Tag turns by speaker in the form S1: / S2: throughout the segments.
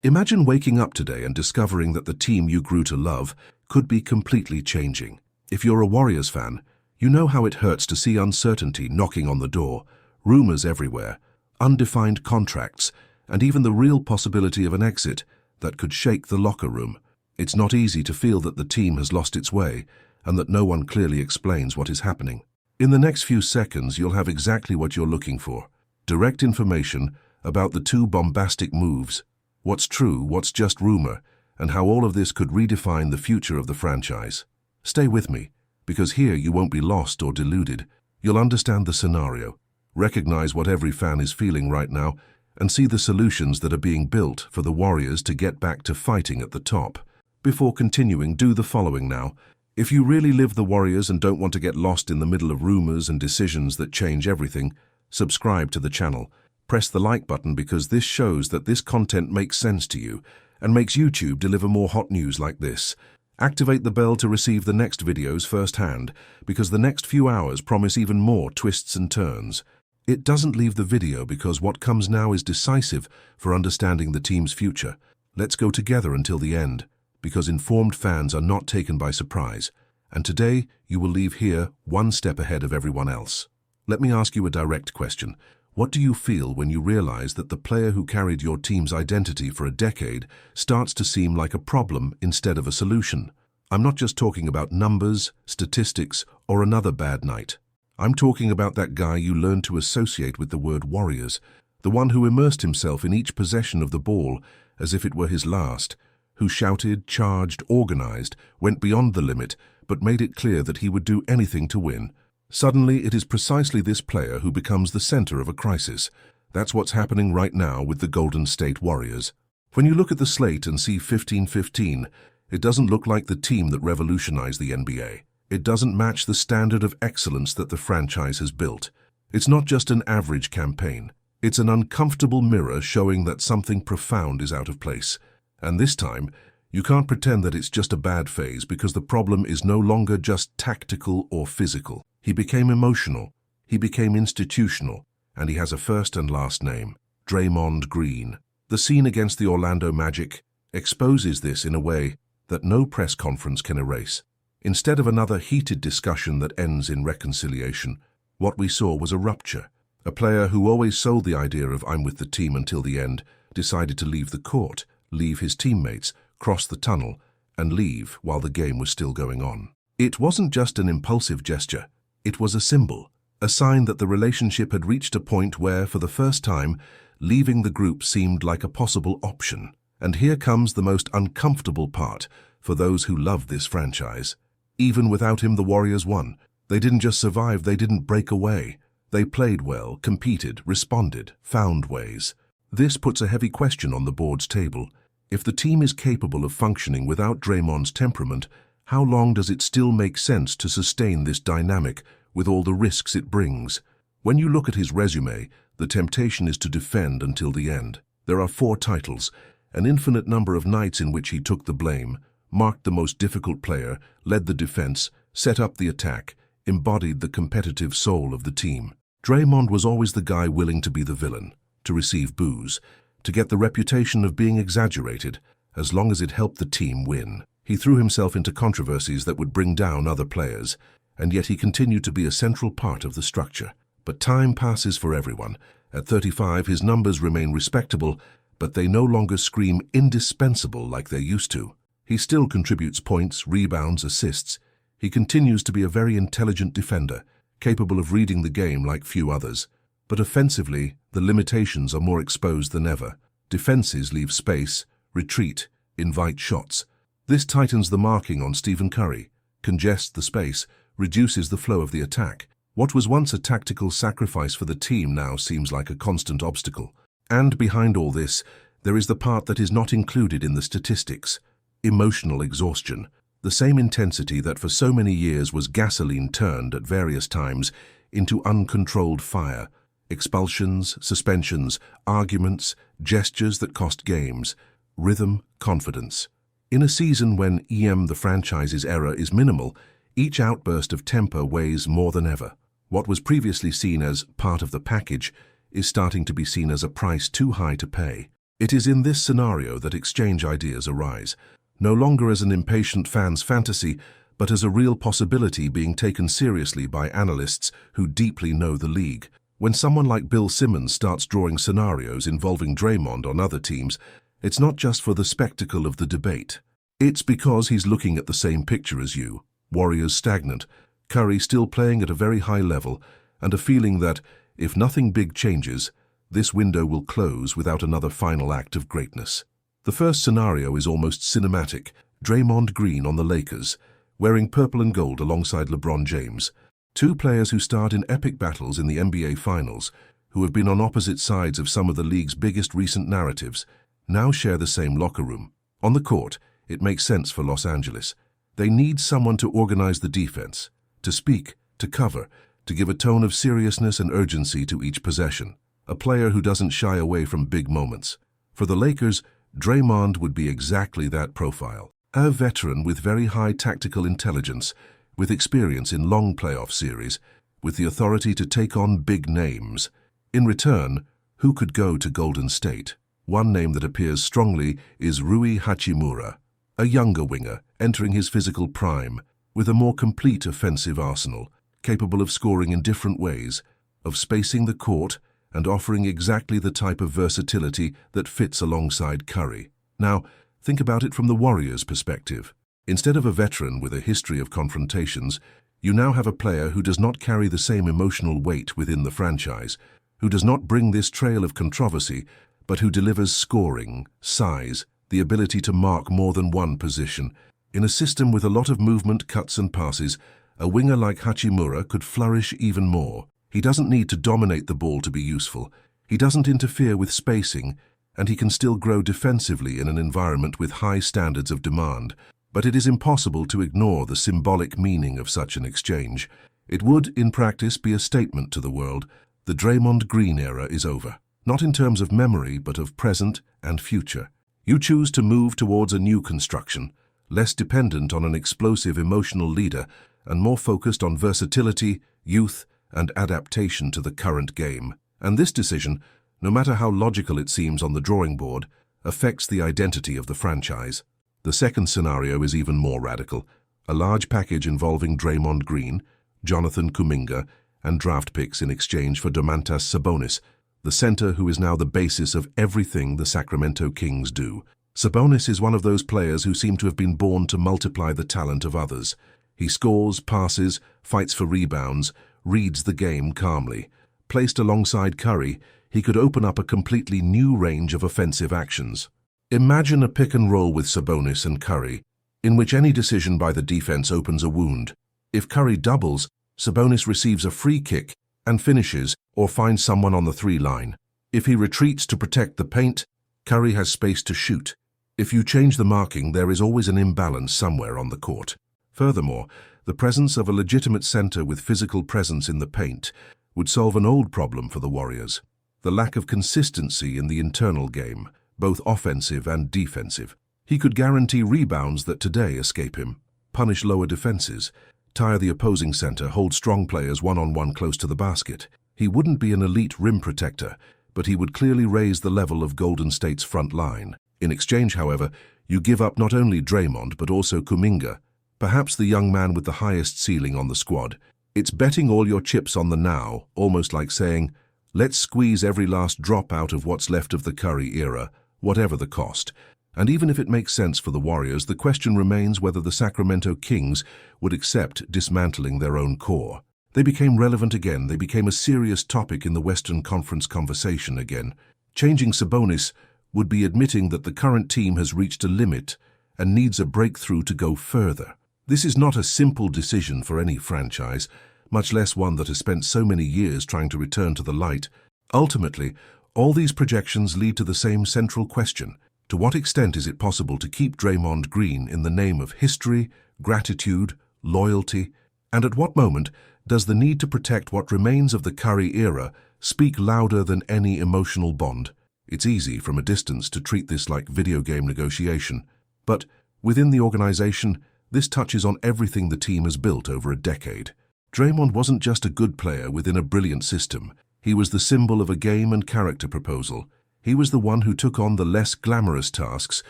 S1: Imagine waking up today and discovering that the team you grew to love could be completely changing. If you're a Warriors fan, you know how it hurts to see uncertainty knocking on the door, rumors everywhere, undefined contracts, and even the real possibility of an exit that could shake the locker room. It's not easy to feel that the team has lost its way and that no one clearly explains what is happening. In the next few seconds, you'll have exactly what you're looking for. Direct information about the two bombastic moves, what's true, what's just rumor, and how all of this could redefine the future of the franchise. Stay with me, because here you won't be lost or deluded. You'll understand the scenario, recognize what every fan is feeling right now, and see the solutions that are being built for the Warriors to get back to fighting at the top. Before continuing, do the following now. If you really live the Warriors and don't want to get lost in the middle of rumors and decisions that change everything, subscribe to the channel. Press the like button because this shows that this content makes sense to you and makes YouTube deliver more hot news like this. Activate the bell to receive the next videos firsthand because the next few hours promise even more twists and turns. It doesn't leave the video because what comes now is decisive for understanding the team's future. Let's go together until the end, because informed fans are not taken by surprise, and today you will leave here one step ahead of everyone else. Let me ask you a direct question. What do you feel when you realize that the player who carried your team's identity for a decade starts to seem like a problem instead of a solution? I'm not just talking about numbers, statistics, or another bad night. I'm talking about that guy you learned to associate with the word Warriors, the one who immersed himself in each possession of the ball as if it were his last, who shouted, charged, organized, went beyond the limit, but made it clear that he would do anything to win. Suddenly, it is precisely this player who becomes the center of a crisis. That's what's happening right now with the Golden State Warriors. When you look at the slate and see 15-15, it doesn't look like the team that revolutionized the NBA. It doesn't match the standard of excellence that the franchise has built. It's not just an average campaign. It's an uncomfortable mirror showing that something profound is out of place. And this time, you can't pretend that it's just a bad phase because the problem is no longer just tactical or physical. He became emotional, he became institutional, and he has a first and last name, Draymond Green. The scene against the Orlando Magic exposes this in a way that no press conference can erase. Instead of another heated discussion that ends in reconciliation, what we saw was a rupture. A player who always sold the idea of "I'm with the team until the end" decided to leave the court, leave his teammates, cross the tunnel, and leave while the game was still going on. It wasn't just an impulsive gesture. It was a symbol, a sign that the relationship had reached a point where, for the first time, leaving the group seemed like a possible option. And here comes the most uncomfortable part for those who love this franchise. Even without him, the Warriors won. They didn't just survive, they didn't break away. They played well, competed, responded, found ways. This puts a heavy question on the board's table. If the team is capable of functioning without Draymond's temperament, how long does it still make sense to sustain this dynamic with all the risks it brings? When you look at his resume, the temptation is to defend until the end. There are 4 titles, an infinite number of nights in which he took the blame, marked the most difficult player, led the defense, set up the attack, embodied the competitive soul of the team. Draymond was always the guy willing to be the villain, to receive boos, to get the reputation of being exaggerated, as long as it helped the team win. He threw himself into controversies that would bring down other players, and yet he continued to be a central part of the structure. But time passes for everyone. At 35, his numbers remain respectable, but they no longer scream indispensable like they used to. He still contributes points, rebounds, assists. He continues to be a very intelligent defender, capable of reading the game like few others. But offensively, the limitations are more exposed than ever. Defenses leave space, retreat, invite shots. This tightens the marking on Stephen Curry, congests the space, reduces the flow of the attack. What was once a tactical sacrifice for the team now seems like a constant obstacle. And behind all this, there is the part that is not included in the statistics: emotional exhaustion. The same intensity that for so many years was gasoline turned at various times into uncontrolled fire. Expulsions, suspensions, arguments, gestures that cost games, rhythm, confidence. In a season when the franchise's error is minimal, each outburst of temper weighs more than ever. What was previously seen as part of the package is starting to be seen as a price too high to pay. It is in this scenario that exchange ideas arise, no longer as an impatient fan's fantasy, but as a real possibility being taken seriously by analysts who deeply know the league. When someone like Bill Simmons starts drawing scenarios involving Draymond on other teams, it's not just for the spectacle of the debate. It's because he's looking at the same picture as you. Warriors stagnant, Curry still playing at a very high level, and a feeling that, if nothing big changes, this window will close without another final act of greatness. The first scenario is almost cinematic. Draymond Green on the Lakers, wearing purple and gold alongside LeBron James. Two players who starred in epic battles in the NBA Finals, who have been on opposite sides of some of the league's biggest recent narratives, now share the same locker room. On the court, it makes sense for Los Angeles. They need someone to organize the defense, to speak, to cover, to give a tone of seriousness and urgency to each possession. A player who doesn't shy away from big moments. For the Lakers, Draymond would be exactly that profile. A veteran with very high tactical intelligence, with experience in long playoff series, with the authority to take on big names. In return, who could go to Golden State? One name that appears strongly is Rui Hachimura, a younger winger entering his physical prime, with a more complete offensive arsenal, capable of scoring in different ways, of spacing the court, and offering exactly the type of versatility that fits alongside Curry. Now, think about it from the Warriors' perspective. Instead of a veteran with a history of confrontations, you now have a player who does not carry the same emotional weight within the franchise, who does not bring this trail of controversy, but who delivers scoring, size, the ability to mark more than one position. In a system with a lot of movement, cuts and passes, a winger like Hachimura could flourish even more. He doesn't need to dominate the ball to be useful. He doesn't interfere with spacing, and he can still grow defensively in an environment with high standards of demand. But it is impossible to ignore the symbolic meaning of such an exchange. It would, in practice, be a statement to the world. The Draymond Green era is over, not in terms of memory, but of present and future. You choose to move towards a new construction, less dependent on an explosive emotional leader and more focused on versatility, youth, and adaptation to the current game. And this decision, no matter how logical it seems on the drawing board, affects the identity of the franchise. The second scenario is even more radical. A large package involving Draymond Green, Jonathan Kuminga, and draft picks in exchange for Domantas Sabonis, the center who is now the basis of everything the Sacramento Kings do. Sabonis is one of those players who seem to have been born to multiply the talent of others. He scores, passes, fights for rebounds, reads the game calmly. Placed alongside Curry, he could open up a completely new range of offensive actions. Imagine a pick and roll with Sabonis and Curry, in which any decision by the defense opens a wound. If Curry doubles, Sabonis receives a free kick and finishes or finds someone on the three-line. If he retreats to protect the paint, Curry has space to shoot. If you change the marking, there is always an imbalance somewhere on the court. Furthermore, the presence of a legitimate center with physical presence in the paint would solve an old problem for the Warriors: the lack of consistency in the internal game, both offensive and defensive. He could guarantee rebounds that today escape him, punish lower defenses, tire the opposing center, hold strong players one-on-one close to the basket. He wouldn't be an elite rim protector, but he would clearly raise the level of Golden State's front line. In exchange, however, you give up not only Draymond but also Kuminga, perhaps the young man with the highest ceiling on the squad. It's betting all your chips on the now, almost like saying, let's squeeze every last drop out of what's left of the Curry era, whatever the cost. And even if it makes sense for the Warriors, the question remains whether the Sacramento Kings would accept dismantling their own core. They became relevant again. They became a serious topic in the Western Conference conversation again. Changing Sabonis would be admitting that the current team has reached a limit and needs a breakthrough to go further. This is not a simple decision for any franchise, much less one that has spent so many years trying to return to the light. Ultimately, all these projections lead to the same central question: to what extent is it possible to keep Draymond Green in the name of history, gratitude, loyalty, and at what moment does the need to protect what remains of the Curry era speak louder than any emotional bond? It's easy from a distance to treat this like video game negotiation, but within the organization, this touches on everything the team has built over a decade. Draymond wasn't just a good player within a brilliant system. He was the symbol of a game and character proposal. He was the one who took on the less glamorous tasks,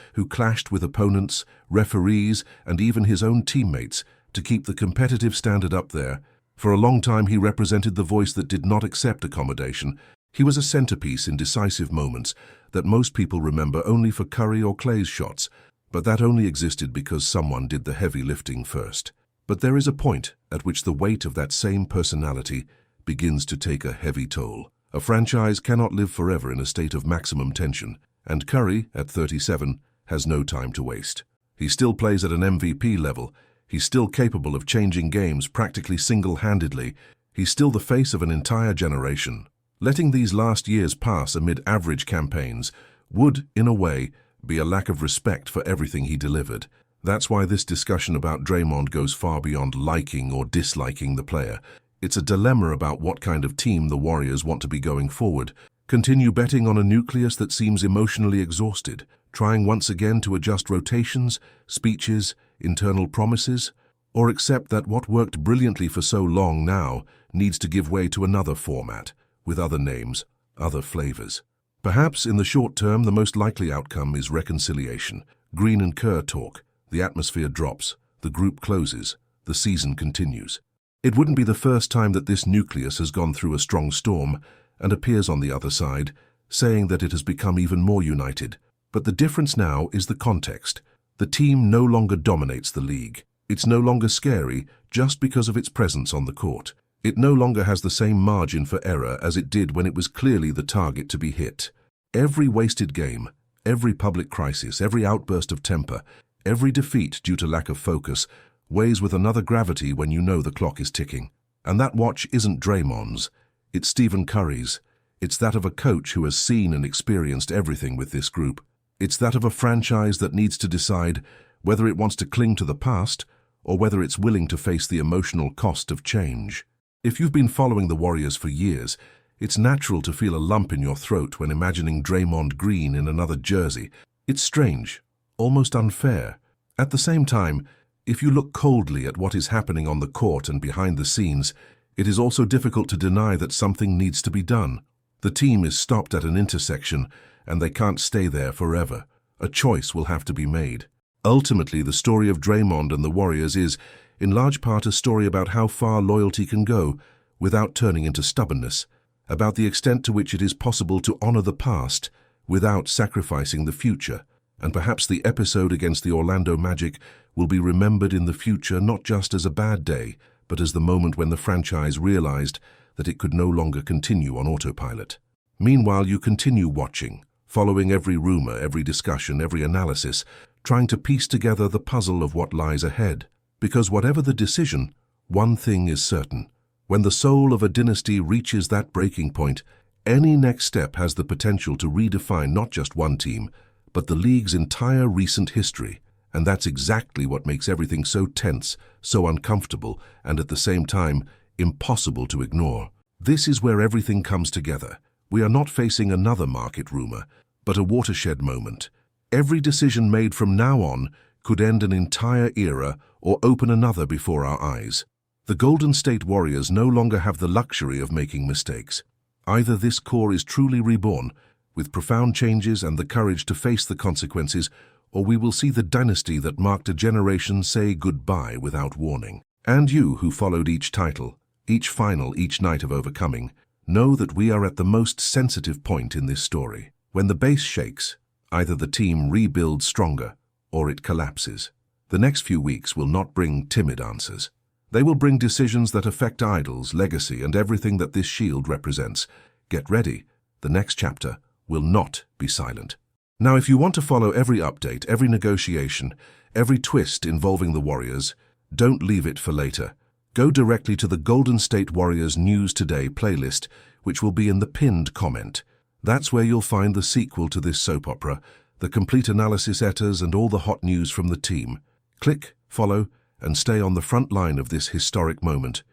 S1: who clashed with opponents, referees, and even his own teammates to keep the competitive standard up there. For a long time he represented the voice that did not accept accommodation. He was a centerpiece in decisive moments that most people remember only for Curry or Clay's shots, but that only existed because someone did the heavy lifting first. But there is a point at which the weight of that same personality begins to take a heavy toll. A franchise cannot live forever in a state of maximum tension, and Curry, at 37, has no time to waste. He still plays at an MVP level. He's still capable of changing games practically single-handedly. He's still the face of an entire generation. Letting these last years pass amid average campaigns would, in a way, be a lack of respect for everything he delivered. That's why this discussion about Draymond goes far beyond liking or disliking the player. It's a dilemma about what kind of team the Warriors want to be going forward. Continue betting on a nucleus that seems emotionally exhausted, trying once again to adjust rotations, speeches, internal promises, or accept that what worked brilliantly for so long now needs to give way to another format, with other names, other flavors. Perhaps in the short term, the most likely outcome is reconciliation. Green and Kerr talk, the atmosphere drops, the group closes, the season continues. It wouldn't be the first time that this nucleus has gone through a strong storm and appears on the other side, saying that it has become even more united. But the difference now is the context. The team no longer dominates the league. It's no longer scary just because of its presence on the court. It no longer has the same margin for error as it did when it was clearly the target to be hit. Every wasted game, every public crisis, every outburst of temper, every defeat due to lack of focus weighs with another gravity when you know the clock is ticking. And that watch isn't Draymond's, it's Stephen Curry's. It's that of a coach who has seen and experienced everything with this group. It's that of a franchise that needs to decide whether it wants to cling to the past or whether it's willing to face the emotional cost of change. If you've been following the Warriors for years, it's natural to feel a lump in your throat when imagining Draymond Green in another jersey. It's strange, almost unfair. At the same time, if you look coldly at what is happening on the court and behind the scenes, it is also difficult to deny that something needs to be done. The team is stopped at an intersection, and they can't stay there forever. A choice will have to be made. Ultimately, the story of Draymond and the Warriors is, in large part, a story about how far loyalty can go without turning into stubbornness, about the extent to which it is possible to honor the past without sacrificing the future. And perhaps the episode against the Orlando Magic will be remembered in the future not just as a bad day, but as the moment when the franchise realized that it could no longer continue on autopilot. Meanwhile, you continue watching, following every rumor, every discussion, every analysis, trying to piece together the puzzle of what lies ahead. Because whatever the decision, one thing is certain. When the soul of a dynasty reaches that breaking point, any next step has the potential to redefine not just one team, but the league's entire recent history. And that's exactly what makes everything so tense, so uncomfortable, and at the same time, impossible to ignore. This is where everything comes together. We are not facing another market rumor, but a watershed moment. Every decision made from now on could end an entire era or open another before our eyes. The Golden State Warriors no longer have the luxury of making mistakes. Either this core is truly reborn, with profound changes and the courage to face the consequences, or we will see the dynasty that marked a generation say goodbye without warning. And you, who followed each title, each final, each night of overcoming, know that we are at the most sensitive point in this story. When the base shakes, either the team rebuilds stronger or it collapses. The next few weeks will not bring timid answers. They will bring decisions that affect idols, legacy, and everything that this shield represents. Get ready. The next chapter will not be silent. Now, if you want to follow every update, every negotiation, every twist involving the Warriors, don't leave it for later. Go directly to the Golden State Warriors News Today playlist, which will be in the pinned comment. That's where you'll find the sequel to this soap opera, the complete analysis etas, and all the hot news from the team. Click, follow, and stay on the front line of this historic moment.